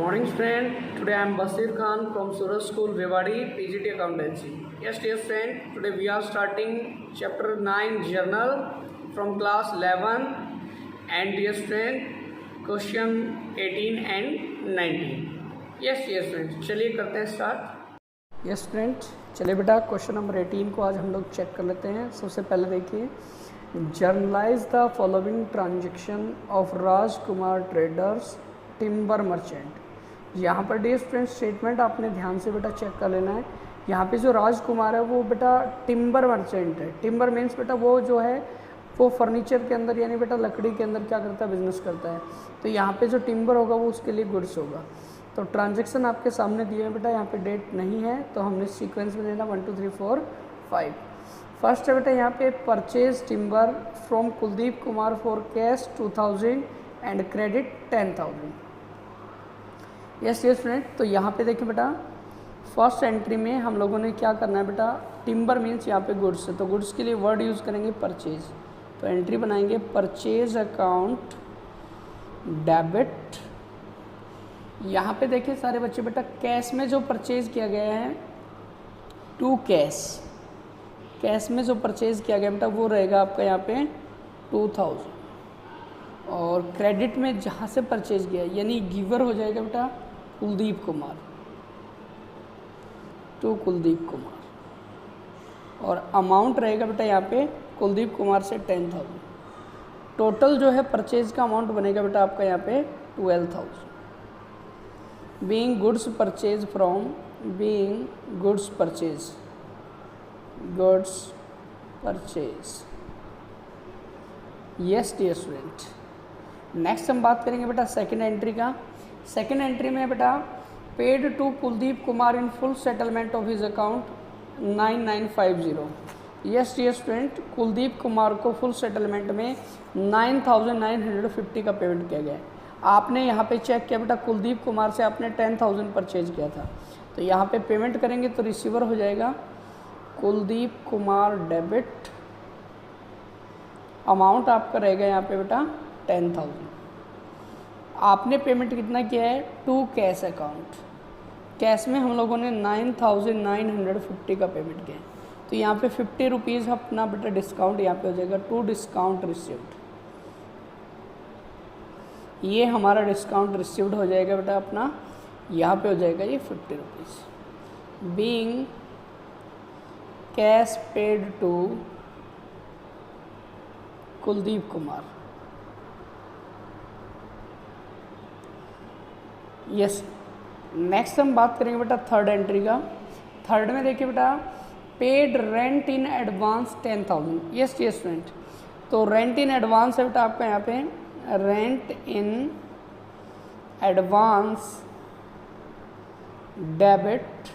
morning friend. Today I am Basir Khan from Suraj School Rewari PGT Accountancy. Yes dear friend, today we are starting chapter 9 journal from class 11 and dear friend question 18 and 19. Yes friend, चलिए करते हैं start. Yes friend, चलिए बेटा question number 18 को आज हम लोग check कर लेते हैं. सबसे पहले देखिए, generalized the following transaction of Rajkumar traders timber merchant. यहाँ पर डियर फ्रेंड स्टेटमेंट आपने ध्यान से बेटा चेक कर लेना है. यहाँ पे जो राजकुमार है वो बेटा टिम्बर मर्चेंट है. टिम्बर मीन्स बेटा वो जो है वो फर्नीचर के अंदर यानी बेटा लकड़ी के अंदर क्या करता है, बिजनेस करता है. तो यहाँ पे जो टिम्बर होगा वो उसके लिए गुड्स होगा. तो ट्रांजेक्शन आपके सामने दिए हैं बेटा, यहाँ पे डेट नहीं है तो हमने सीक्वेंस में लेना 1 2 3 4 5. फर्स्ट है बेटा यहाँ पे purchase timber from Kuldeep Kumar for cash 2000 and credit 10,000. Yes friend, तो यहाँ पे देखिए बेटा फर्स्ट एंट्री में हम लोगों ने क्या करना है बेटा, टिम्बर मीन्स यहाँ पे गुड्स है तो गुड्स के लिए वर्ड यूज़ करेंगे परचेज. तो एंट्री बनाएंगे परचेज अकाउंट डेबिट. यहाँ पे देखिए सारे बच्चे बेटा कैश में जो परचेज किया गया है टू कैश में जो परचेज किया गया बेटा वो रहेगा आपका यहाँ पे 2000. और क्रेडिट में जहाँ से परचेज किया यानी गिवर हो जाएगा बेटा कुलदीप कुमार टू कुलदीप कुमार. और अमाउंट रहेगा बेटा यहाँ पे कुलदीप कुमार से 10,000. टोटल जो है परचेज का अमाउंट बनेगा बेटा आपका यहाँ पे 12,000. Being goods purchase from goods purchase. Yes dear student, next हम बात करेंगे बेटा सेकंड एंट्री का. सेकंड एंट्री में बेटा paid to Kuldeep Kumar in full settlement of his account 9950. Yes dear student, Kuldeep Kumar को फुल सेटलमेंट में 9,950 का पेमेंट किया गया है. आपने यहाँ पे चेक किया बेटा कुलदीप कुमार से आपने 10,000 परचेज किया था. तो यहाँ पे पेमेंट करेंगे तो रिसीवर हो जाएगा कुलदीप कुमार डेबिट. अमाउंट आपका रहेगा यहाँ पे बेटा 10,000. आपने पेमेंट कितना किया है टू कैश अकाउंट. कैश में हम लोगों ने 9,950 का पेमेंट किया है. तो यहाँ पे 50 रुपीज़ अपना बेटा डिस्काउंट यहाँ पे हो जाएगा टू डिस्काउंट रिसीव्ड. ये हमारा डिस्काउंट रिसीव्ड हो जाएगा बेटा अपना यहाँ पे हो जाएगा ये 50 rupees. Being cash paid to Kuldeep Kumar. Yes, next हम बात करेंगे बेटा थर्ड एंट्री का. थर्ड में देखिए बेटा paid rent in advance 10,000. Yes dear student, तो रेंट इन एडवांस है बेटा आपका यहाँ पे rent in advance debit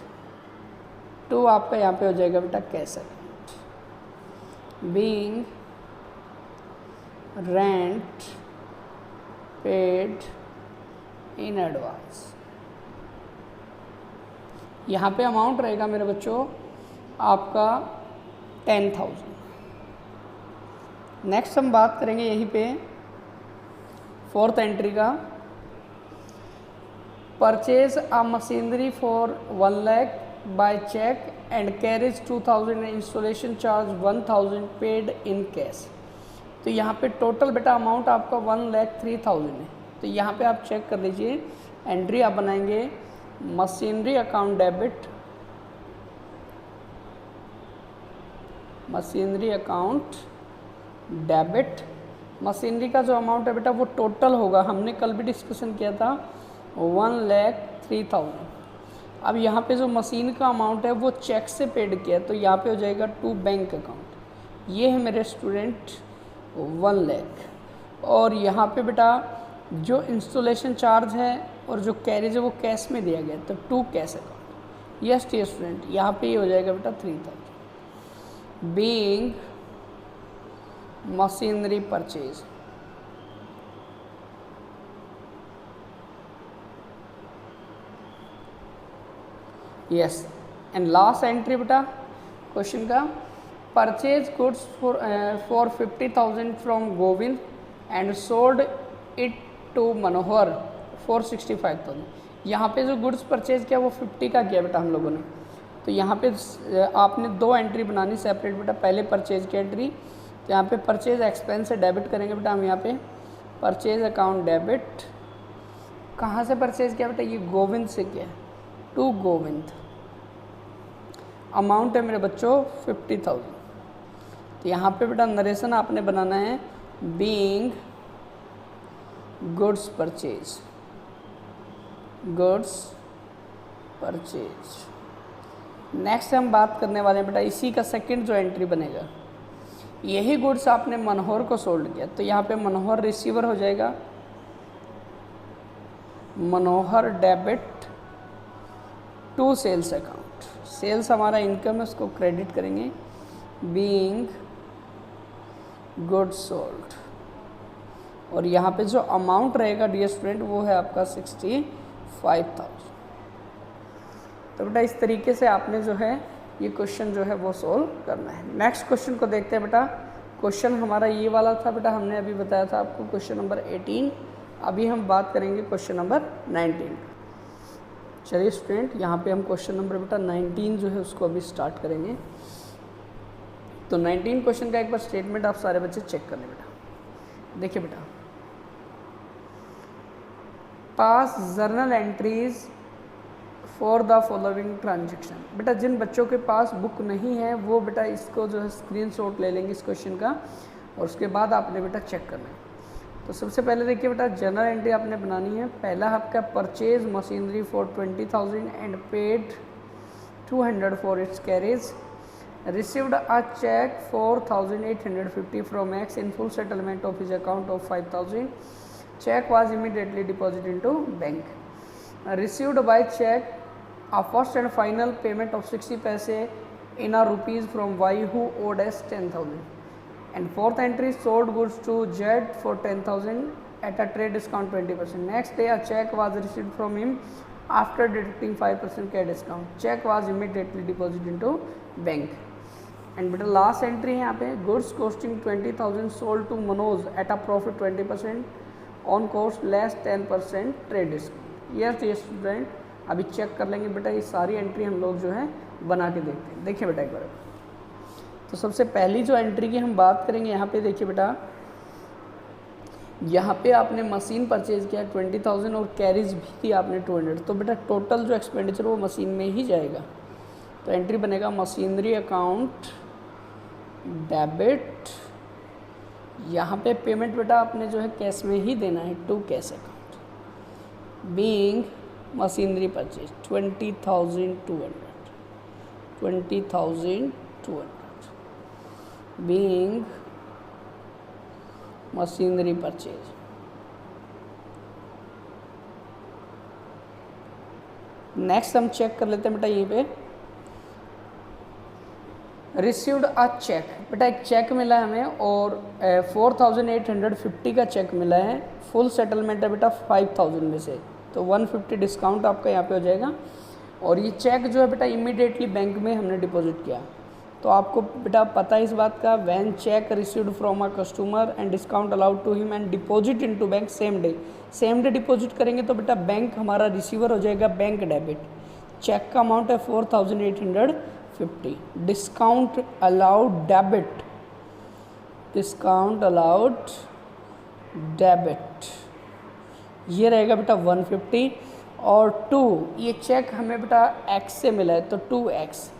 to आपका यहाँ पे हो जाएगा बेटा cash account. Being rent paid in advance. यहाँ पे अमाउंट रहेगा मेरे बच्चों आपका 10,000. नेक्स्ट हम बात करेंगे यहीं पे फोर्थ एंट्री का. Purchase a machinery for 1 lakh by cheque and carriage 2,000 installation charge 1,000 paid in cash. तो यहाँ पे टोटल बेटा अमाउंट आपका 1,03,000 है. तो यहाँ पे आप चेक कर लीजिए, एंट्री आप बनाएंगे machinery account debit, machinery account debit. Machinery का जो अमाउंट है बेटा वो टोटल होगा, हमने कल भी डिस्कशन किया था 1,03,000. अब यहाँ पे जो मशीन का अमाउंट है वो चेक से पेड किया तो यहाँ पे हो जाएगा टू बैंक अकाउंट. ये है मेरे स्टूडेंट 1 लाख. और यहाँ पे बेटा जो इंस्टॉलेशन चार्ज है और जो कैरेज है वो कैश में दिया गया तो to cash account. Yes dear student, यहाँ पे ये हो जाएगा बेटा 3,000. Being machinery purchase. Yes, and last entry बेटा क्वेश्चन का purchase goods for 50,000 from Govind and sold it to Manohar for 65,000. यहाँ पे जो गुड्स परचेज किया वो 50 का किया बेटा हम लोगों ने। तो यहाँ पे आपने 2 एंट्री बनानी सेपरेट बेटा। पहले परचेज की एंट्री, तो यहाँ पे परचेज एक्सपेंस से डेबिट करेंगे बेटा हम। यहाँ पे परचेज अकाउंट डेबिट, कहाँ से परचेज किया बेटा? ये गोविंद से किया, टू गोविंद। अमाउंट है मेरे बच्चों 50,000। तो यहाँ पे बेटा नरेशन आपने बनाना है being goods purchase, goods purchase. Next हम बात करने वाले हैं बेटा इसी का सेकंड जो एंट्री बनेगा, यही गुड्स आपने मनोहर को सोल्ड किया, तो यहाँ पे मनोहर रिसीवर हो जाएगा, Manohar debit to sales account. Sales हमारा इनकम है, उसको क्रेडिट करेंगे बीइंग गुड्स सोल्ड। और यहाँ पे जो अमाउंट रहेगा डियर स्टूडेंट वो है आपका 65,000। तो बेटा इस तरीके से आपने जो है ये क्वेश्चन जो है वो सोल्व करना है। नेक्स्ट क्वेश्चन को देखते हैं बेटा। क्वेश्चन हमारा ये वाला था बेटा, हमने अभी बताया था आपको क्वेश्चन नंबर 18। अभी हम बात करेंगे क्वेश्चन नंबर 19। चलिए स्टूडेंट, यहाँ पे हम क्वेश्चन नंबर बेटा 19 जो है उसको अभी स्टार्ट करेंगे। तो 19 क्वेश्चन का एक बार स्टेटमेंट आप सारे बच्चे चेक कर लें बेटा। देखिए बेटा, पास journal entries for the following transaction. बेटा जिन बच्चों के पास बुक नहीं है वो बेटा इसको जो है स्क्रीनशॉट ले लेंगे इस क्वेश्चन का, और उसके बाद आपने बेटा चेक करना है। तो सबसे पहले देखिए बेटा जर्नल एंट्री आपने बनानी है। पहला आपका purchase machinery for 20,000 and paid 200 for its carriage. Received a cheque 4,850 from X in full settlement of his account of 5,000। Cheque was immediately deposit into bank. Received by check a first and final payment of 60 paise in a rupees from Y who owed us 10,000. And fourth entry, sold goods to Z for 10,000 at a trade discount 20%. Next day a check was received from him after deducting 5% cash discount. Check was immediately deposited into bank. And बेटा last entry है यहाँ पे, goods costing 20,000 sold to Manoj at a profit 20% on cost less 10% trade discount. Yes ये student अभी check कर लेंगे बेटा, ये सारी एंट्री हम लोग जो है बना के देखते हैं। देखिए बेटा एक बार, तो सबसे पहली जो एंट्री की हम बात करेंगे यहाँ पे देखिए बेटा, यहाँ पे आपने मशीन परचेज किया 20,000 और कैरीज भी की आपने 200। तो बेटा टोटल जो एक्सपेंडिचर वो मशीन में ही जाएगा। तो एंट्री बनेगा मशीनरी अकाउंट डेबिट। यहाँ पे पेमेंट बेटा आपने जो है कैश में ही देना है to cash account. Being machinery purchase 20,200 being machinery purchase. Next हम चेक कर लेते हैं बेटा यहीं पे, रिसीव्ड अ चेक। बेटा एक चेक मिला है हमें और 4,850 का चेक मिला है। फुल सेटलमेंट है बेटा 5,000 में से, तो 150 डिस्काउंट आपका यहाँ पे हो जाएगा। और ये चेक जो है बेटा इमीडिएटली बैंक में हमने डिपॉजिट किया। तो आपको बेटा पता है इस बात का, when cheque received from a customer and discount allowed to him and deposit into bank same day. Same day deposit करेंगे तो बेटा बैंक हमारा रिसीवर हो जाएगा बैंक डेबिट। चेक का अमाउंट है 4,850। Discount allowed debit, discount allowed debit ये रहेगा बेटा 150। और 2 ये चेक हमें बेटा एक्स से मिला है तो 2x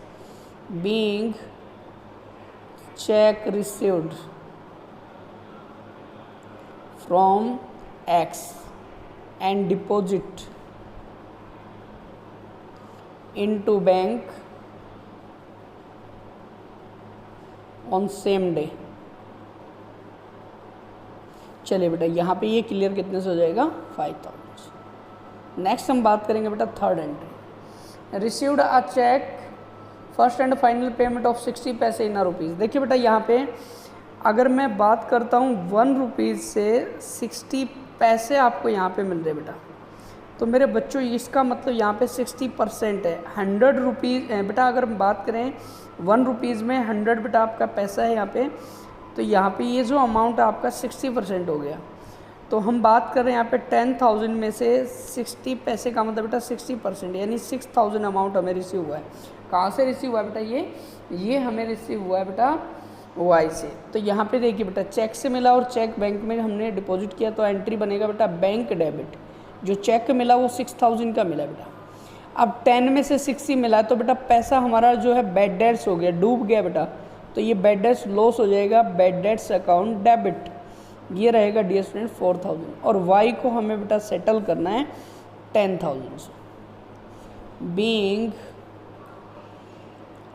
being cheque received from x and deposit into bank on same day. चलिए बेटा यहाँ पे ये क्लियर कितने से हो जाएगा 5,000। नेक्स्ट हम बात करेंगे बेटा third entry, received a cheque first and final payment of 60 पैसे इन रुपीज़। देखिए बेटा यहाँ पे अगर मैं बात करता हूँ 1 रुपीज़ से 60 पैसे आपको यहाँ पे मिल रहे बेटा, तो मेरे बच्चों इसका मतलब यहाँ पे 60% है। 100 रुपीज़ बेटा अगर हम बात करें 1 रुपीज़ में 100 बेटा आपका पैसा है यहाँ पे, तो यहाँ पे ये जो अमाउंट आपका 60% हो गया। तो हम बात कर रहे हैं यहाँ पे 10,000 में से 60 पैसे का मतलब बेटा 60%, यानी 6,000 अमाउंट हमें रिसीव हुआ है। कहाँ से रिसीव हुआ है बेटा? ये हमें रिसीव हुआ है बेटा वाई से। तो यहाँ पे देखिए बेटा, चेक से मिला और चेक बैंक में हमने डिपॉजिट किया, तो एंट्री बनेगा बेटा बैंक डेबिट। जो चेक मिला वो 6,000 का मिला बेटा। अब 10 में से 60 मिला, तो बेटा पैसा हमारा जो है बैड डेट्स हो गया, डूब गया बेटा। तो ये बैड डेट्स लॉस हो जाएगा, बैड डेट्स अकाउंट डेबिट। ये रहेगा डियर स्टूडेंट 4,000। और वाई को हमें बेटा सेटल करना है 10,000 से। Being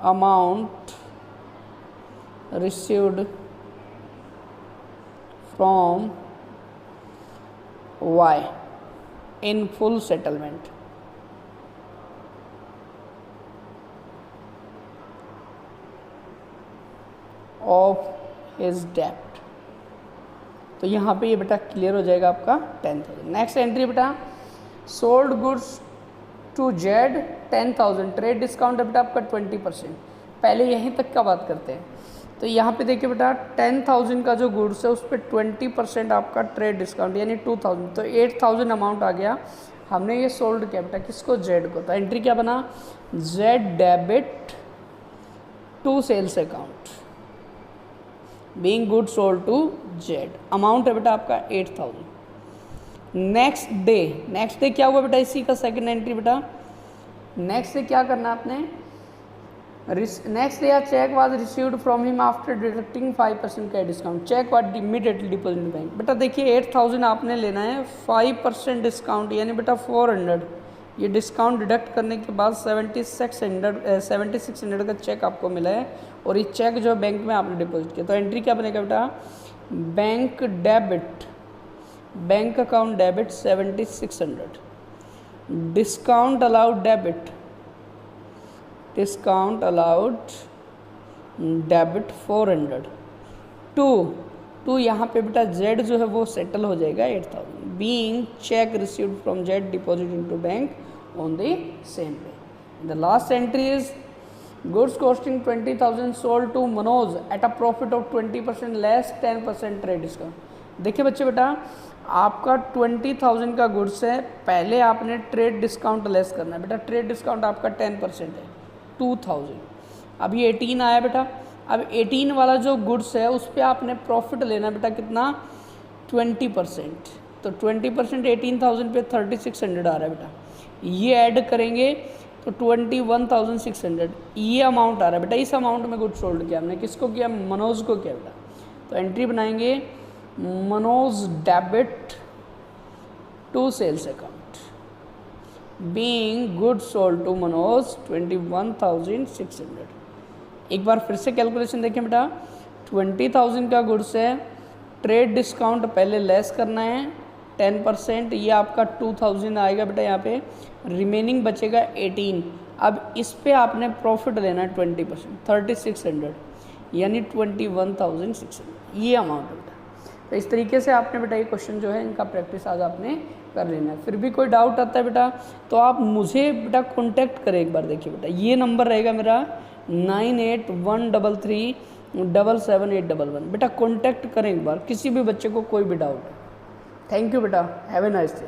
amount received from Y in full settlement of his debt। तो यहाँ पे ये बेटा क्लियर हो जाएगा आपका 10,000। नेक्स्ट एंट्री बेटा, sold goods to Z 10,000, trade discount है बेटा आपका 20%। पहले यहीं तक का बात करते हैं। तो यहाँ पे देखिए बेटा 10,000 का जो गुड्स है उस पर 20% आपका ट्रेड डिस्काउंट यानी 2,000, तो 8,000 अमाउंट आ गया। हमने ये सोल्ड किया बेटा किसको? जेड को। तो एंट्री क्या बना? Z debit to sales account being good sold to Z. Amount है बेटा आपका 8,000। नेक्स्ट डे क्या हुआ बेटा? इसी का सेकंड एंट्री बेटा। नेक्स्ट डे क्या करना है आपने? Next day cheque was received from him after deducting 5% का discount. Cheque was immediately deposit bank. बेटा देखिए 8,000 आपने लेना है, 5% डिस्काउंट यानी बेटा 400। ये डिस्काउंट डिडक्ट करने के बाद 7600 का चेक आपको मिला है, और ये चेक जो बैंक में आपने डिपॉजिट किया। तो एंट्री क्या बनेगा बेटा? Bank debit, bank account debit 7600, discount allowed debit, discount allowed debit 400 to यहाँ पे बेटा जेड जो है वो सेटल हो जाएगा 8,000। Being cheque received from Z deposit into bank on the same day. The last entry is goods costing 20,000 sold to Manoj at a profit of 20% less 10% trade discount. देखिए बच्चे बेटा आपका 20,000 का गुड्स है, पहले आपने ट्रेड डिस्काउंट लेस करना है बेटा। ट्रेड डिस्काउंट आपका 10% है 2,000। अब ये 18 आया बेटा। अब 18 वाला जो गुड्स है उस पर आपने प्रॉफिट लेना बेटा कितना? 20%। तो 20% 18,000 पे 3,600 आ रहा है बेटा। ये ऐड करेंगे तो 21,600 ये अमाउंट आ रहा है बेटा। इस अमाउंट में गुड्स सोल्ड किया हमने। किसको किया? मनोज को किया बेटा। तो एंट्री बनाएंगे Manoj debit to sales account being good sold to Manoj 21,600। एक बार फिर से कैलकुलेशन देखें बेटा, 20,000 का गुड्स है, ट्रेड डिस्काउंट पहले लेस करना है 10%, ये आपका 2,000 आएगा बेटा यहाँ पे, रिमेनिंग बचेगा 18। अब इस पे आपने प्रॉफिट लेना है 20%, 3,600 यानी 21,600 ये अमाउंट है बेटा। तो इस तरीके से आपने बेटा ये क्वेश्चन जो है इनका प्रैक्टिस आज आपने कर लेना है। फिर भी कोई डाउट आता है बेटा तो आप मुझे बेटा कॉन्टैक्ट करें एक बार। देखिए बेटा ये नंबर रहेगा मेरा 9813377811। बेटा कॉन्टैक्ट करें एक बार किसी भी बच्चे को कोई भी डाउट है। थैंक यू बेटा, हैव ए नाइस डे।